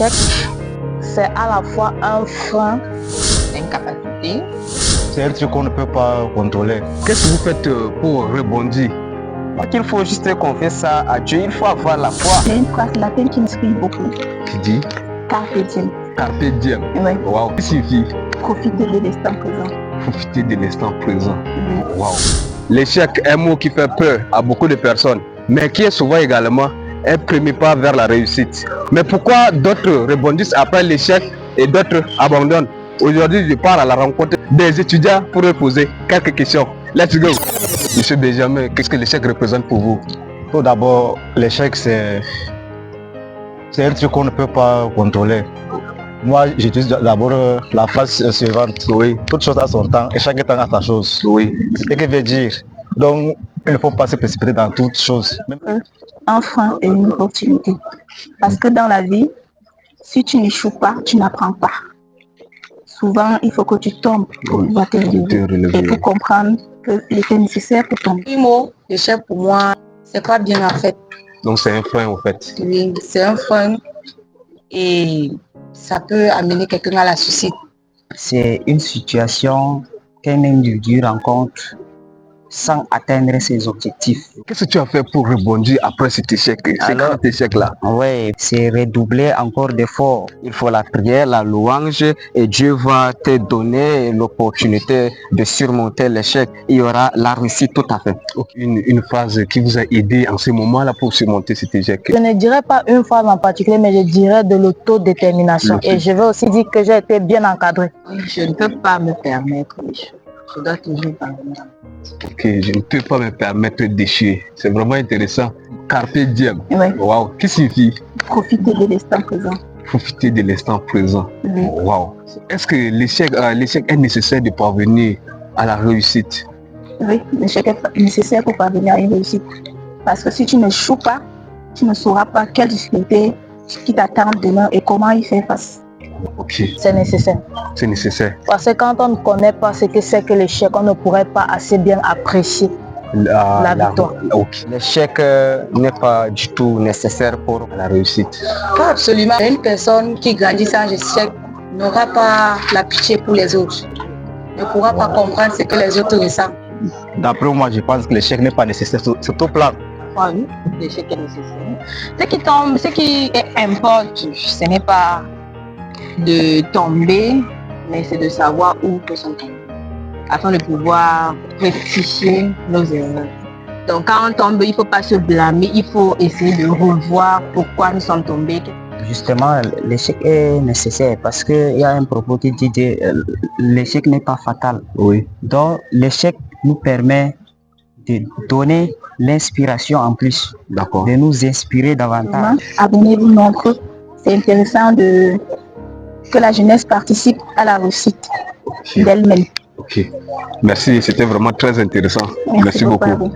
l'échec, c'est à la fois un frein, incapacité. C'est un truc qu'on ne peut pas contrôler. Qu'est-ce que vous faites pour rebondir? Il faut juste confier ça à Dieu, il faut avoir la foi. Il y a une phrase latine qui m'inspire beaucoup. Qui dit Carpe diem. Carpe diem. Oui. Waouh, qu'est-ce que signifie? Profiter de l'instant présent. Profiter de l'instant présent. Oui. Waouh. L'échec est un mot qui fait peur à beaucoup de personnes, mais qui est souvent également un premier pas vers la réussite. Mais pourquoi d'autres rebondissent après l'échec et d'autres abandonnent? Aujourd'hui, je pars à la rencontre des étudiants pour leur poser quelques questions. Let's go. Monsieur Benjamin, qu'est-ce que l'échec représente pour vous? Tout d'abord, l'échec, c'est un truc qu'on ne peut pas contrôler. Moi, j'utilise d'abord la phrase suivante. Oui. Toute chose a son temps et chaque temps a sa chose. Oui. Ce qui veut dire, donc, il ne faut pas se précipiter dans toutes choses. Un frein et une opportunité. Parce que dans la vie, si tu n'échoues pas, tu n'apprends pas. Souvent, il faut que tu tombes pour pouvoir te relever. Et pour comprendre que l'effet nécessaire pour tomber. Le mot l'échec pour moi, c'est pas bien en fait. Donc c'est un frein en fait. Oui, c'est un frein et ça peut amener quelqu'un à la suicide. C'est une situation qu'un individu rencontre sans atteindre ses objectifs. Qu'est-ce que tu as fait pour rebondir après cet échec, cet échec-là? Oui, c'est redoubler encore d'efforts. Il faut la prière, la louange et Dieu va te donner l'opportunité de surmonter l'échec. Il y aura la réussite tout à fait. Une phrase qui vous a aidé en ce moment-là pour surmonter cet échec? Je ne dirais pas une phrase en particulier, mais je dirais de l'autodétermination. Et je vais aussi dire que j'ai été bien encadré. Je ne peux pas me permettre les choses. Je dois toujours parvenir. Ok, je ne peux pas me permettre d'échouer. C'est vraiment intéressant. Carpe diem. Oui. Waouh, qu'est-ce que signifie? Profiter de l'instant présent. Profiter de l'instant présent. Oui. Waouh. Est-ce que l'échec est nécessaire de parvenir à la réussite? Oui, l'échec est nécessaire pour parvenir à une réussite. Parce que si tu n'échoues pas, tu ne sauras pas quelles difficultés qui t'attendent demain et comment y faire face. Ok, C'est nécessaire. c'est nécessaire. Parce que quand on ne connaît pas ce que c'est que l'échec, on ne pourrait pas assez bien apprécier la victoire. Ok. L'échec n'est pas du tout nécessaire pour la réussite. Pas absolument. Une personne qui grandit sans échec n'aura pas la pitié pour les autres. Ne pourra pas comprendre ce que les autres ressentent. D'après moi, je pense que l'échec n'est pas nécessaire sur tout plan. Oui, l'échec est nécessaire. Ce qui importe, ce n'est pas de tomber, mais c'est de savoir où peut s'en tomber, afin de pouvoir rectifier nos erreurs. Donc quand on tombe, il ne faut pas se blâmer, il faut essayer de revoir pourquoi nous sommes tombés. Justement, l'échec est nécessaire parce qu'il y a un propos qui dit que l'échec n'est pas fatal. Oui. Donc l'échec nous permet de donner l'inspiration en plus, de nous inspirer davantage. Abonnez-vous nombreux. C'est intéressant que la jeunesse participe à la réussite d'elle-même. Ok. Merci, c'était vraiment très intéressant. Merci beaucoup.